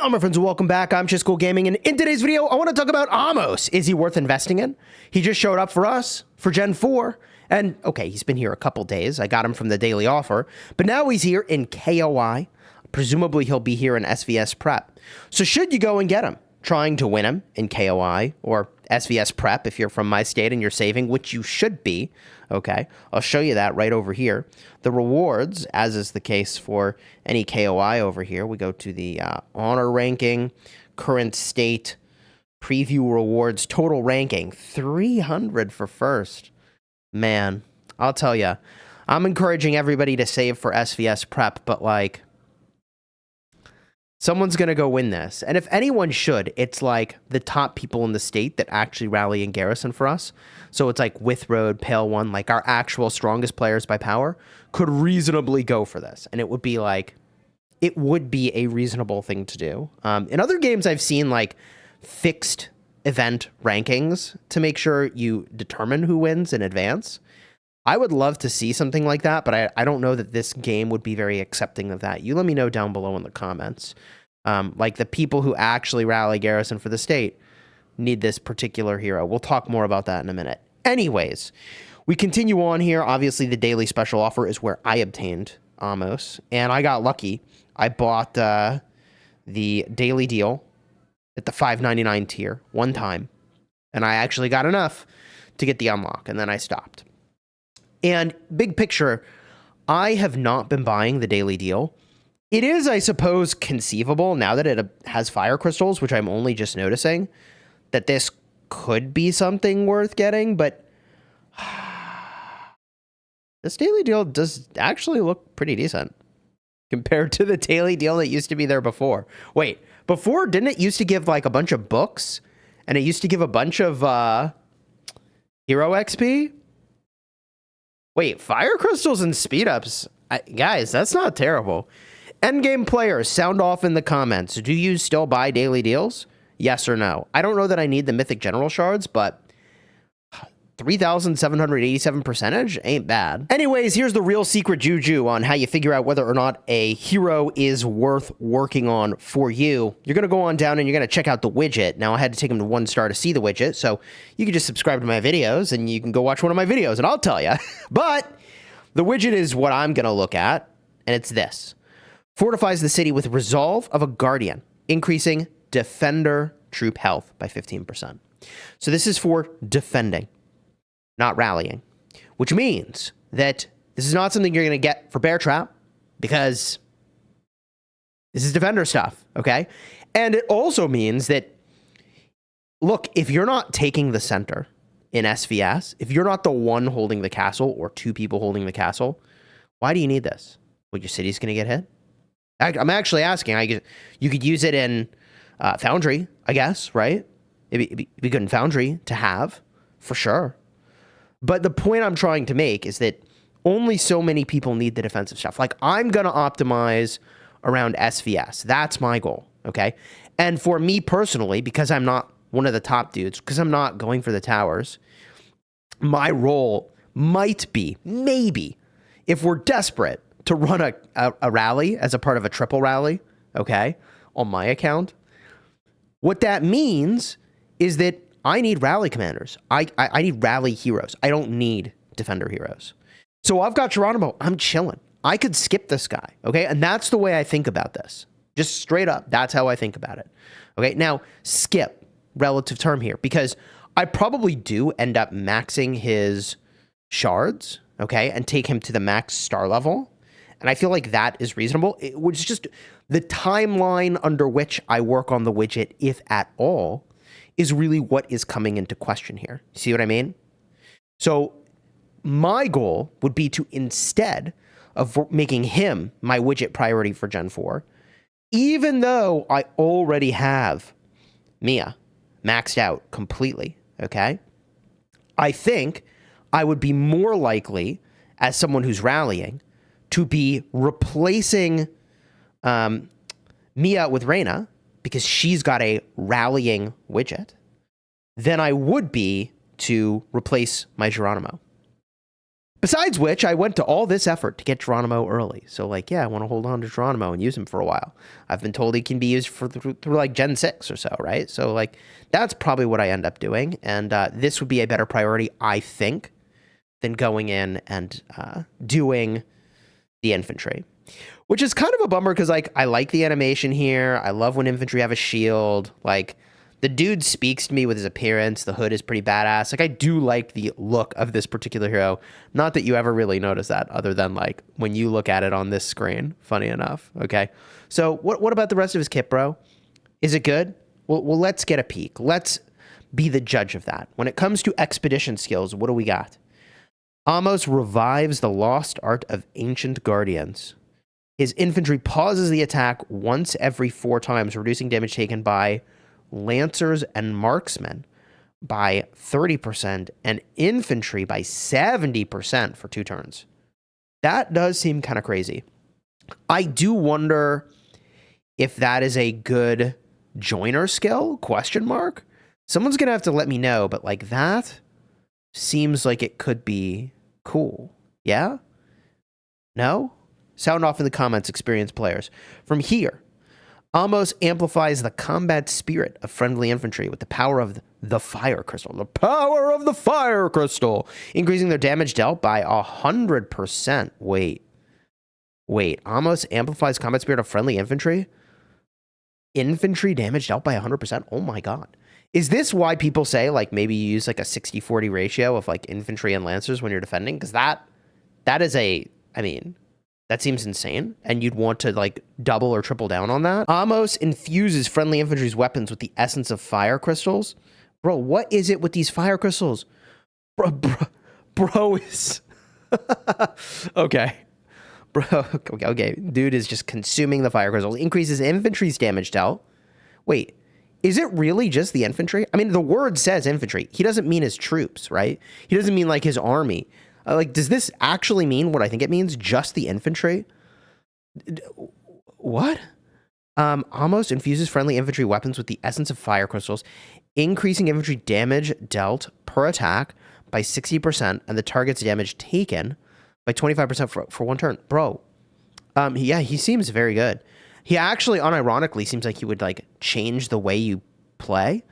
Hello, my friends, and welcome back. I'm Chisco Gaming, and in today's video, I want to talk about Ahmose. Is he worth investing in? He just showed up for us for Gen 4, and okay, he's been here a couple days. I got him from the daily offer, but now he's here in KOI. Presumably, he'll be here in SvS Prep. So should you go and get him? Trying to win him in KOI or SvS Prep if you're from my state and you're saving, which you should be, okay? I'll show you that right over here. The rewards, as is the case for any KOI over here, we go to the honor ranking, current state, preview rewards, total ranking, 300 for first. Man, I'll tell you, I'm encouraging everybody to save for SvS Prep, but like, someone's going to go win this. And if anyone should, it's like the top people in the state that actually rally in Garrison for us. So it's like Withroad, Pale One, like our actual strongest players by power could reasonably go for this. And it would be like, it would be a reasonable thing to do. In other games, I've seen like fixed event rankings to make sure you determine who wins in advance. I would love to see something like that, but I don't know that this game would be very accepting of that. You let me know down below in the comments. Like the people who actually rally Garrison for the state need this particular hero. We'll talk more about that in a minute. Anyways, we continue on here. Obviously, the daily special offer is where I obtained Ahmose, and I got lucky. I bought the daily deal at the $5.99 tier one time, and I actually got enough to get the unlock, and then I stopped. And big picture, I have not been buying the daily deal. It is, I suppose, conceivable now that it has fire crystals, which I'm only just noticing, that this could be something worth getting, but this daily deal does actually look pretty decent compared to the daily deal that used to be there before. Wait, before, didn't it used to give like a bunch of books and it used to give a bunch of hero XP? Wait, fire crystals and speed ups. Guys, that's not terrible. Endgame players, sound off in the comments. Do you still buy daily deals? Yes or no? I don't know that I need the Mythic General Shards, but 3,787 percentage ain't bad. Anyways, here's the real secret juju on how you figure out whether or not a hero is worth working on for you. You're going to go on down and you're going to check out the widget. Now, I had to take him to 1 star to see the widget, so you can just subscribe to my videos and you can go watch one of my videos and I'll tell you. But the widget is what I'm going to look at, and it's this. Fortifies the city with Resolve of a Guardian, increasing defender troop health by 15%. So this is for defending, not rallying, which means that this is not something you're going to get for Bear Trap because this is defender stuff, okay? And it also means that, look, if you're not taking the center in SvS, if you're not the one holding the castle or 2 people holding the castle, why do you need this? Well, your city's going to get hit? I'm actually asking. You could use it in Foundry, I guess, right? It'd be good in Foundry to have, for sure. But the point I'm trying to make is that only so many people need the defensive stuff. Like, I'm going to optimize around SvS. That's my goal, okay? And for me personally, because I'm not one of the top dudes, because I'm not going for the towers, my role might be, maybe, if we're desperate, to run a rally as a part of a triple rally, okay, on my account. What that means is that I need rally commanders. I need rally heroes. I don't need defender heroes. So I've got Geronimo. I'm chilling. I could skip this guy, okay? And that's the way I think about this. Just straight up, that's how I think about it. Okay, now, skip, relative term here, because I probably do end up maxing his shards, okay, and take him to the max star level. And I feel like that is reasonable. It was just the timeline under which I work on the widget, if at all, is really what is coming into question here. See what I mean? So my goal would be to, instead of making him my widget priority for Gen 4, even though I already have Mia maxed out completely, okay? I think I would be more likely, as someone who's rallying, to be replacing Mia with Reyna, because she's got a rallying widget, than I would be to replace my Geronimo. Besides which, I went to all this effort to get Geronimo early. So, like, yeah, I want to hold on to Geronimo and use him for a while. I've been told he can be used through like Gen 6 or so, right? So, like, that's probably what I end up doing. And this would be a better priority, I think, than going in and doing the infantry. Which is kind of a bummer because, like, I like the animation here. I love when infantry have a shield. Like, the dude speaks to me with his appearance. The hood is pretty badass. Like, I do like the look of this particular hero. Not that you ever really notice that other than, like, when you look at it on this screen. Funny enough. Okay. So, what about the rest of his kit, bro? Is it good? Well, let's get a peek. Let's be the judge of that. When it comes to expedition skills, what do we got? Ahmose revives the lost art of ancient guardians. His infantry pauses the attack once every 4 times, reducing damage taken by lancers and marksmen by 30% and infantry by 70% for 2 turns. That does seem kind of crazy. I do wonder if that is a good joiner skill, question mark. Someone's going to have to let me know, but like that seems like it could be cool. Yeah? No? Sound off in the comments, experienced players. From here, Ahmose amplifies the combat spirit of friendly infantry with the power of the fire crystal. The power of the fire crystal! Increasing their damage dealt by 100%. Wait, Ahmose amplifies combat spirit of friendly infantry? Infantry damage dealt by 100%? Oh my god. Is this why people say, like, maybe you use, like, a 60-40 ratio of, like, infantry and lancers when you're defending? Because that is a, I mean, that seems insane, and you'd want to, like, double or triple down on that. Ahmose infuses friendly infantry's weapons with the essence of fire crystals. Bro, what is it with these fire crystals? Bro is... Okay. Bro, okay. Dude is just consuming the fire crystals. Increases infantry's damage dealt. Wait, is it really just the infantry? I mean, the word says infantry. He doesn't mean his troops, right? He doesn't mean, like, his army. Like, does this actually mean what I think it means? Just the infantry? What? Ahmose infuses friendly infantry weapons with the essence of fire crystals, increasing infantry damage dealt per attack by 60% and the target's damage taken by 25% for 1 turn. Bro, yeah, he seems very good. He actually, unironically, seems like he would, like, change the way you play.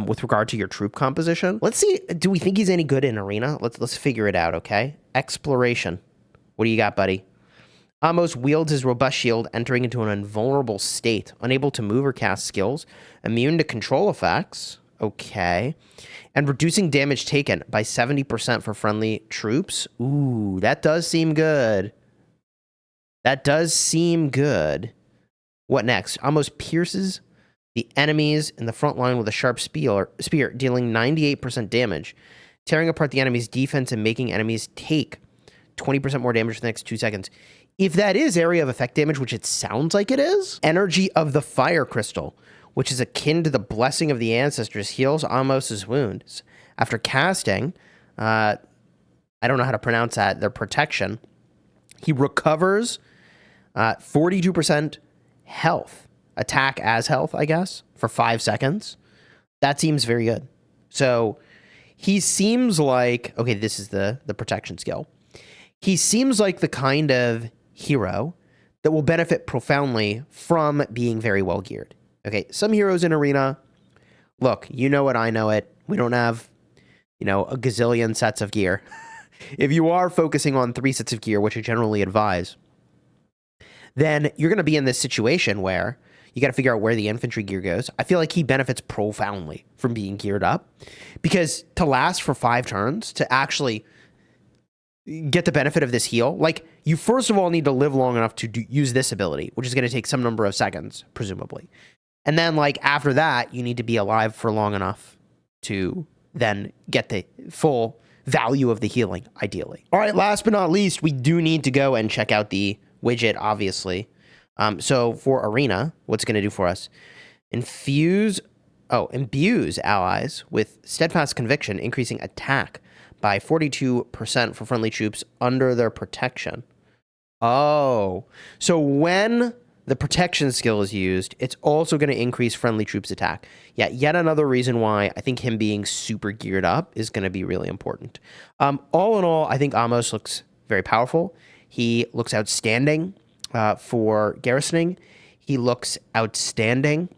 With regard to your troop composition. Let's see, do we think he's any good in arena? Let's figure it out, okay? Exploration. What do you got, buddy? Ahmose wields his robust shield, entering into an invulnerable state, unable to move or cast skills, immune to control effects, okay, and reducing damage taken by 70% for friendly troops. Ooh, that does seem good. That does seem good. What next? Ahmose pierces the enemies in the front line with a sharp spear, dealing 98% damage, tearing apart the enemy's defense and making enemies take 20% more damage for the next 2 seconds. If that is area of effect damage, which it sounds like it is, energy of the fire crystal, which is akin to the blessing of the ancestors, heals Ahmose's wounds. After casting, I don't know how to pronounce that, their protection, he recovers 42% health. Attack as health, I guess, for 5 seconds. That seems very good. So he seems like, okay, this is the protection skill. He seems like the kind of hero that will benefit profoundly from being very well geared. Okay, some heroes in arena, look, you know it, I know it. We don't have, you know, a gazillion sets of gear. If you are focusing on 3 sets of gear, which I generally advise, then you're going to be in this situation where you got to figure out where the infantry gear goes. I feel like he benefits profoundly from being geared up, because to last for 5 turns, to actually get the benefit of this heal, like, you first of all need to live long enough to use this ability, which is going to take some number of seconds, presumably. And then, like, after that, you need to be alive for long enough to then get the full value of the healing, ideally. All right, last but not least, we do need to go and check out the widget, obviously. So for arena, what's it going to do for us? Imbues allies with steadfast conviction, increasing attack by 42% for friendly troops under their protection. Oh, so when the protection skill is used, it's also going to increase friendly troops attack. Yeah, yet another reason why I think him being super geared up is going to be really important. All in all, I think Ahmose looks very powerful. He looks outstanding for garrisoning. He looks outstanding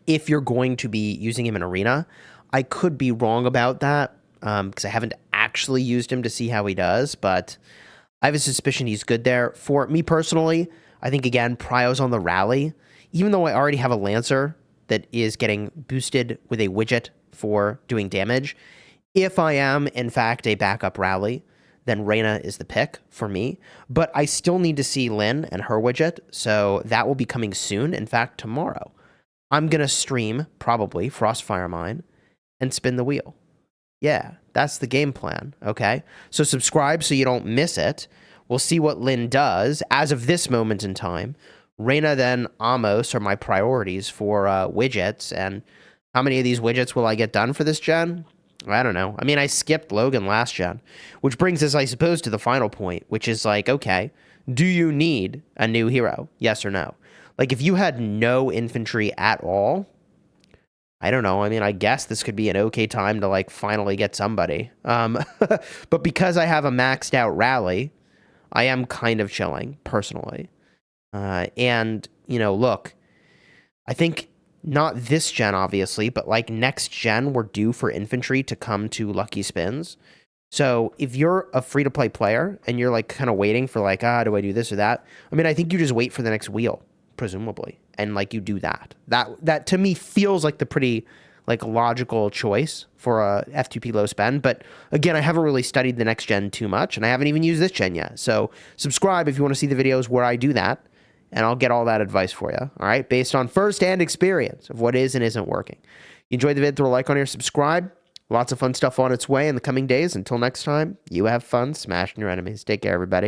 if you're going to be using him in arena. I could be wrong about that because I haven't actually used him to see how he does, but I have a suspicion he's good there. For me personally, I think, again, Prio's on the rally. Even though I already have a Lancer that is getting boosted with a widget for doing damage, if I am, in fact, a backup rally, then Reyna is the pick for me. But I still need to see Lynn and her widget, so that will be coming soon. In fact, tomorrow. I'm going to stream, probably, Frostfire Mine and spin the wheel. Yeah, that's the game plan, okay? So subscribe so you don't miss it. We'll see what Lynn does. As of this moment in time, Reyna, then Ahmose are my priorities for widgets. And how many of these widgets will I get done for this gen? I don't know. I mean, I skipped Logan last gen, which brings us, I suppose, to the final point, which is like, okay, do you need a new hero? Yes or no? Like, if you had no infantry at all, I don't know. I mean, I guess this could be an okay time to, like, finally get somebody. But because I have a maxed out rally, I am kind of chilling, personally. And, you know, look, I think not this gen, obviously, but, like, next gen, we're due for infantry to come to Lucky Spins. So if you're a free-to-play player and you're, like, kind of waiting for, like, do I do this or that? I mean, I think you just wait for the next wheel, presumably, and, like, you do that. That to me feels like the pretty, like, logical choice for a F2P low spend. But again, I haven't really studied the next gen too much, and I haven't even used this gen yet. So subscribe if you want to see the videos where I do that, and I'll get all that advice for you, all right, based on first-hand experience of what is and isn't working. You enjoyed the video, throw a like on here, subscribe. Lots of fun stuff on its way in the coming days. Until next time, you have fun smashing your enemies. Take care, everybody.